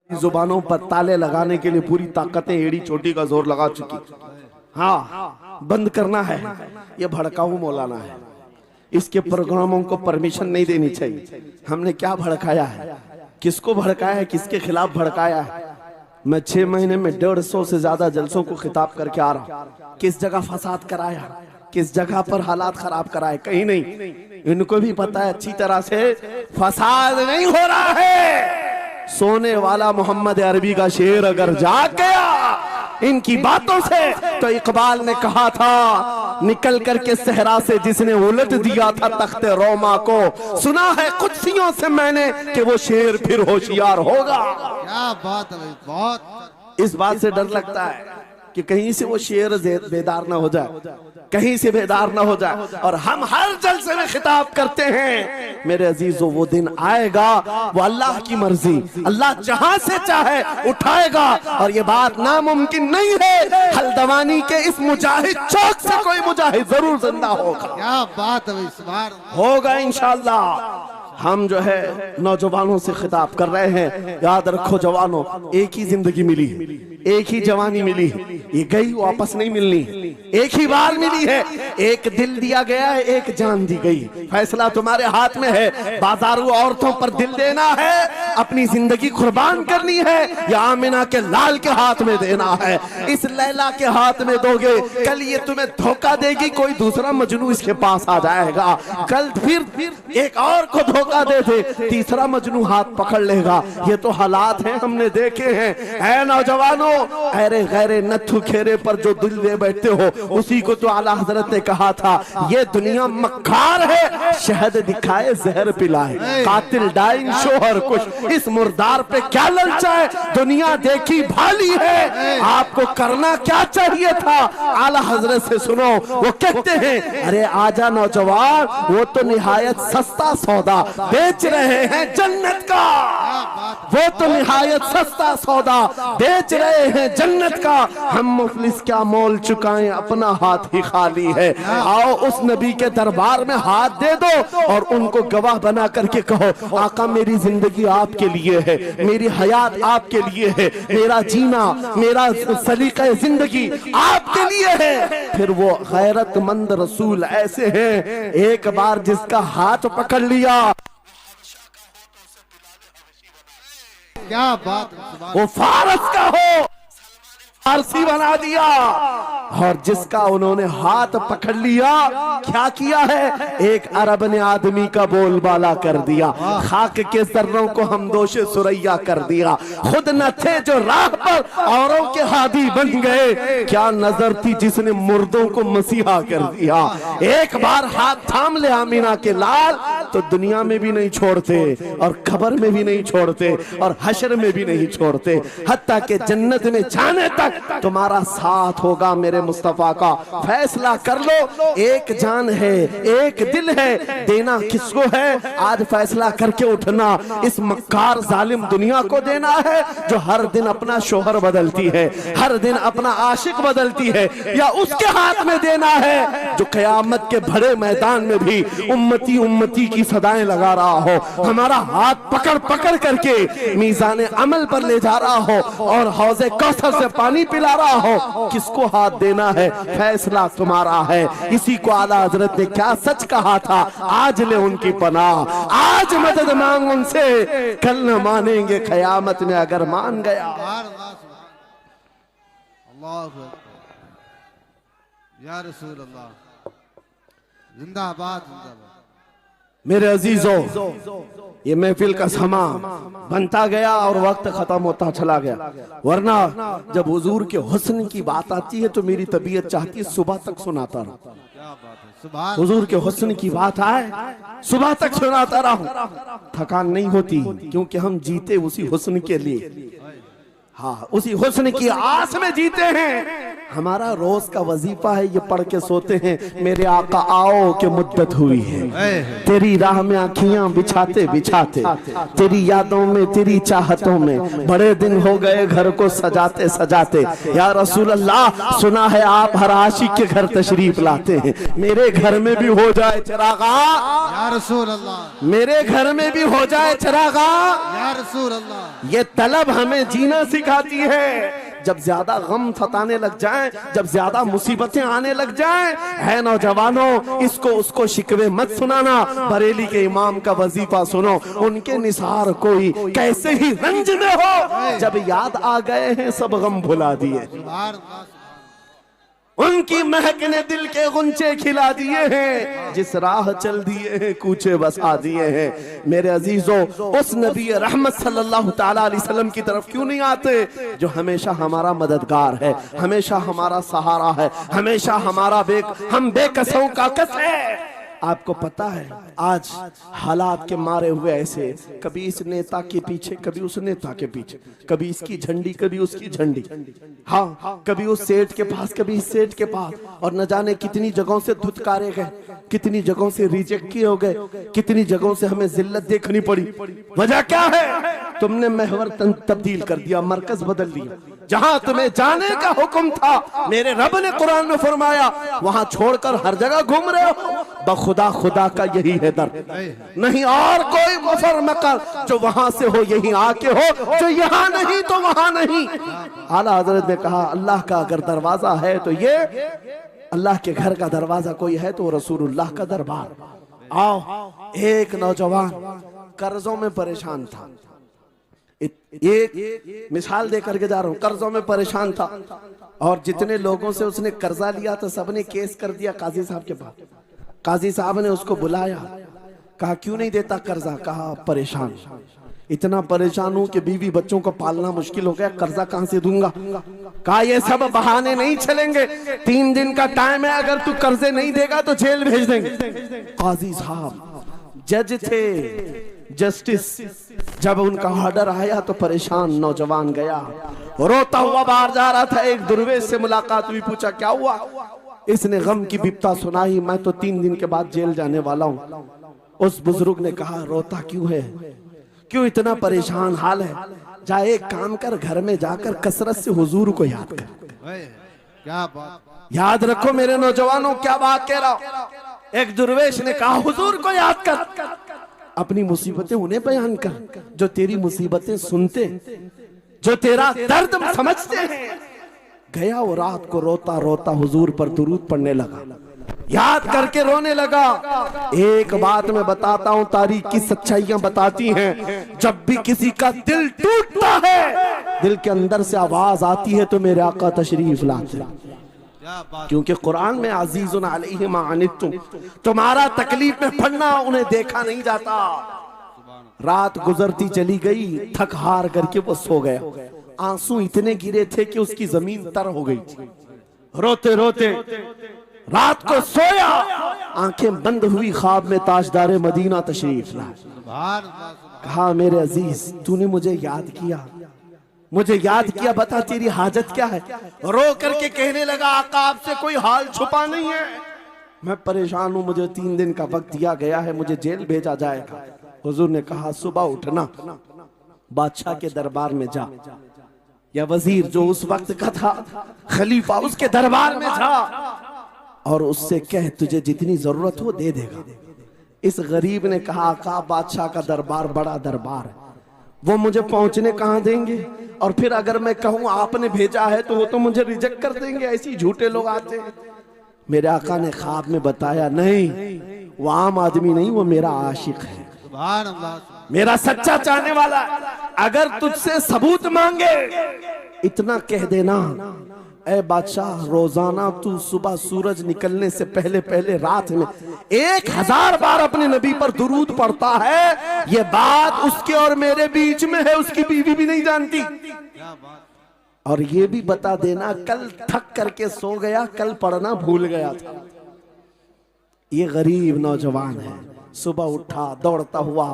जुबानों पर ताले लगाने के लिए पूरी ताकतें एड़ी चोटी का जोर लगा चुकी। हाँ, बंद करना है। ये भड़काऊ मौलाना है, इसके प्रोग्रामों को परमिशन नहीं देनी चाहिए। हमने क्या भड़काया है, किसको भड़काया है, किसके खिलाफ भड़काया है? मैं 6 महीने में 150 से ज्यादा जलसों को खिताब करके आ रहा हूँ। किस जगह फसाद कराया, किस जगह पर हालात खराब कराए? कहीं नहीं। इनको भी पता है अच्छी तरह से फसाद नहीं हो रहा है। सोने वाला मोहम्मद अरबी का शेर अगर जाग गया इनकी बातों से, तो इकबाल ने कहा था निकल करके सहरा से जिसने उलट दिया था तख्ते रोमा को, सुना है कुत्सियों से मैंने कि वो शेर फिर होशियार होगा। क्या बात है, बहुत। इस बात से डर लगता है कि कहीं से वो शेर बेदार ना हो जाए, कहीं से बेदार ना हो जाए। और हम हर जलसे में खिताब करते हैं मेरे अजीजों, वो दिन आएगा, वो अल्लाह की मर्जी, अल्लाह जहां से चाहे उठाएगा। और ये बात नामुमकिन नहीं है, हल्द्वानी के इस मुजाहिद चौक से कोई मुजाहिद जरूर जिंदा होगा। क्या बात है, इस बार होगा इंशाअल्लाह। हम जो है नौजवानों से खिताब कर रहे हैं, याद रखो जवानों, एक ही जिंदगी मिली है, एक ही जवानी मिली है, ये गई वापस नहीं मिलनी, एक ही बार मिली है। एक दिल दिया गया है, एक जान दी गई। फैसला तुम्हारे हाथ में है। बाजारू औरतों पर दिल देना है, अपनी जिंदगी कुर्बान करनी है, या आमिना के लाल के हाथ में देना है। इस लैला के हाथ में दोगे, कल ये तुम्हें धोखा देगी, कोई दूसरा मजनू इसके पास आ जाएगा। कल फिर एक और को धोखा दे दे, तीसरा मजनू हाथ पकड़ लेगा। ये तो हालात हैं, हमने देखे हैं। ऐ नौजवानों, अरे गैरे नथु खेरे पर जो दिल दे बैठते हो, उसी को तो आला हजरत ने कहा था, ये दुनिया मक्कार है, शहद दिखाए जहर पिलाए, कातिल डाइन शोहर कुछ, इस मुर्दार पे क्या ललचाए, दुनिया देखी भाली है, आपको करना क्या चाहिए था? आला हजरत से सुनो, वो कहते हैं, अरे आजा नौजवान, वो तो निहायत सस्ता सौदा बेच रहे हैं जन्नत का, वो तो निहायत सस्ता सौदा बेच रहे हैं जन्नत का। हम मुफलिस क्या मोल चुकाएं, अपना हाथ ही खाली है। आओ उस नबी के दरबार में हाथ दे दो और उनको गवाह बना करके कहो, आका मेरी जिंदगी आपके लिए है, मेरी हयात आपके लिए है, मेरा जीना, मेरा सलीका जिंदगी आपके लिए है। फिर वो गैरतमंद रसूल ऐसे हैं, एक बार जिसका हाथ पकड़ लिया, क्या बात, वो फारस का हो, फारसी बना दिया। और जिसका उन्होंने हाथ पकड़ लिया, क्या किया है? एक अरब ने आदमी का बोलबाला कर दिया, खाक के जर्रों को हमदोशे सुरैया कर दिया। खुद न थे जो राह पर औरों के हादी बन गए, क्या नजर थी जिसने मुर्दों को मसीहा कर दिया। एक बार हाथ थाम ले आमीना के लाल, तो दुनिया में भी नहीं छोड़ते, और खबर में भी नहीं छोड़ते, और हशर में भी नहीं छोड़ते, हत्ता के जन्नत में जाने तक तुम्हारा साथ होगा। मेरे मुस्तफा का फैसला कर लो, एक जान है, एक दिल है, देना किसको है? आज फैसला करके उठना, इस मक्कार जालिम दुनिया को देना है, जो हर दिन अपना शोहर बदलती है, हर दिन अपना आशिक बदलती है, या उसके हाथ में देना है जो कयामत के बड़े मैदान में भी उम्मती उम्मती की सदाएं लगा रहा हो, हमारा हाथ पकड़ पकड़ करके मीज़ान अमल पर ले जा रहा हो, और हौज़े कौसर से पानी पिला रहा हो। किसको हाथ देना है? फैसला तुम्हारा है। इसी को आला हजरत ने क्या सच कहा था, आज ले उनकी पनाह, आज मदद मांग उनसे, कल न मानेंगे कयामत में अगर मान गया। अल्लाह या रसूल अल्लाह, जिंदाबाद जिंदाबाद। मेरे अजीजों, ये महफिल का समा बनता गया और वक्त खत्म होता चला गया, वरना जब हुजूर के हुस्न की बात आती है तो मेरी तबीयत चाहती है सुबह तक सुनाता रहूं। क्या बात है, सुभान। हुजूर के हुस्न की बात आए, सुबह तक सुनाता रहूं, थकान नहीं होती, क्योंकि हम जीते उसी हुस्न के लिए। हाँ, उसी हुस्न की आस में जीते हैं। हमारा रोज का वजीफा है, ये पढ़ के सोते हैं मेरे आका आओ के मुद्दत हुई है, तेरी राह में आँखियां बिछाते बिछाते, तेरी यादों में तेरी चाहतों में बड़े दिन हो गए घर को सजाते सजाते। या रसूल अल्लाह, सुना है आप हर आशिक के घर तशरीफ लाते हैं, मेरे घर में भी हो जाए चिरागा, या रसूल अल्लाह, मेरे घर में भी हो जाए चिरागा। या रसूल अल्लाह। ये तलब हमें जीना सिखाती है। जब ज्यादा गम सताने लग जाएं, जब ज्यादा मुसीबतें आने लग जाएं, है नौजवानों, इसको उसको शिकवे मत सुनाना, बरेली के इमाम का वजीफा सुनो, उनके निसार कोई कैसे ही रंज में हो, जब याद आ गए हैं सब गम भुला दिए, सुभान अल्लाह। उनकी महक ने दिल के गुंचे खिला दिए हैं, जिस राह चल दिए हैं कूचे बसा दिए हैं। मेरे अजीजों, उस नबी रहमत सल्लल्लाहु ताला अलैहि वसल्लम की तरफ क्यों नहीं आते जो हमेशा हमारा मददगार है, हमेशा हमारा सहारा है, हमेशा हमारा हम बेकसों का कस है। आपको पता है आज हालात के मारे हुए ऐसे, कभी इस नेता के पीछे, कभी उस नेता के पीछे, कभी इसकी झंडी कभी उसकी झंडी, हाँ कभी उस सेठ के पास कभी इस सेठ के पास, और न जाने कितनी जगहों से धुतकारे गए, कितनी जगहों से रिजेक्ट किए हो गए, कितनी जगहों से हमें जिल्लत देखनी पड़ी। वजह क्या है? तुमने महवर तब्दील कर दिया, मरकज बदल दिया। जहां तुम्हें जाने का हुक्म था, मेरे रब ने कुरान में फरमाया, वहां छोड़कर हर जगह घूम रहे हो। बखुदा खुदा का यही है दर, नहीं और कोई मुफर मकर, जो वहां से हो यही आके हो, जो यहाँ नहीं तो वहां नहीं। आला हजरत ने कहा अल्लाह का अगर दरवाजा है तो ये अल्लाह के घर का दरवाजा कोई है तो रसूलुल्लाह का दरबार। आओ, एक नौजवान कर्जों में परेशान था, एक मिसाल देकर के जा रहा हूं, कर्जों में परेशान था और जितने लोगों से उसने कर्जा लिया था सबने केस कर दिया काजी साहब के पास। काजी साहब ने उसको बुलाया, कहा क्यों नहीं देता कर्जा? कहा परेशान, इतना परेशान हूं कि बीवी बच्चों को पालना मुश्किल हो गया, कर्जा कहां से दूंगा? कहा ये सब बहाने नहीं चलेंगे, 3 दिन का टाइम है, अगर तू कर्जे नहीं देगा तो जेल भेज देंगे। काजी साहब जज थे, जस्टिस, जब उनका ऑर्डर आया तो परेशान नौजवान गया, रोता हुआ बाहर जा रहा था। एक दुर्वेश से मुलाकात हुई, पूछा क्या हुआ? इसने गम की बिपता सुनाई, मैं तो 3 दिन के बाद जेल जाने वाला हूं। उस बुजुर्ग ने कहा रोता क्यों है, क्यों इतना परेशान हाल है? जा एक काम कर, घर में जाकर कसरत से हुजूर को याद कर। क्या बात, याद रखो मेरे नौजवानों, क्या बात कह रहा हूं। एक दुर्वेश ने कहा हुजूर को याद कर, अपनी मुसीबतें उन्हें बयान कर जो तेरी मुसीबतें सुनते, जो तेरा दर्द समझते हैं। गया वो रात को रोता रोता हुजूर पर दुरूद पढ़ने लगा, याद करके रोने लगा। एक बात मैं बताता हूं, तारीख की सच्चाइयां बताती हैं, जब भी किसी का दिल टूटता है, दिल के अंदर से आवाज आती है तो मेरे आका तशरीफ लाते हैं। क्योंकि कुरान में अजीजुन अलैहि मा अनित्तुम, तुम्हारा तकलीफ में पड़ना उन्हें देखा नहीं जाता। रात गुजरती चली गई, थक हार करके वो सो गया। आंसू इतने गिरे थे कि उसकी जमीन तर हो गई। रोते रोते रात को सोया, आंखें बंद हुई, ख्वाब में ताजदारे मदीना तशरीफ लाए। कहा मेरे अजीज तूने मुझे याद किया, मुझे याद किया, बता तेरी हाजत क्या है? रो करके कहने लगा आका आपसे कोई हाल छुपा नहीं है, मैं परेशान हूं, मुझे 3 दिन का वक्त दिया गया है, मुझे जेल भेजा जाएगा। हुजूर ने कहा सुबह उठना, बादशाह के दरबार में जा, या वजीर जो उस वक्त का था, खलीफा, उसके दरबार में जा और उससे कह तुझे जितनी जरूरत हो दे देगा। इस गरीब ने कहा आका बादशाह का दरबार बड़ा दरबार है, वो मुझे पहुंचने कहां देंगे, और फिर अगर मैं कहूं आपने भेजा है तो वो तो मुझे रिजेक्ट कर देंगे, ऐसी झूठे लोग आते हैं। मेरे आका ने ख्वाब में बताया नहीं, वो आम आदमी नहीं, वो मेरा आशिक है, मेरा सच्चा चाहने वाला। अगर तुझसे सबूत मांगे इतना कह देना, ऐ बादशाह रोजाना तू सुबह सूरज निकलने से पहले पहले रात में 1000 बार अपने नबी पर दुरूद पढ़ता है, ये बात उसके और मेरे बीच में है, उसकी बीवी भी नहीं जानती। और ये भी बता देना कल थक करके सो गया, कल पढ़ना भूल गया था। ये गरीब नौजवान है, सुबह उठा दौड़ता हुआ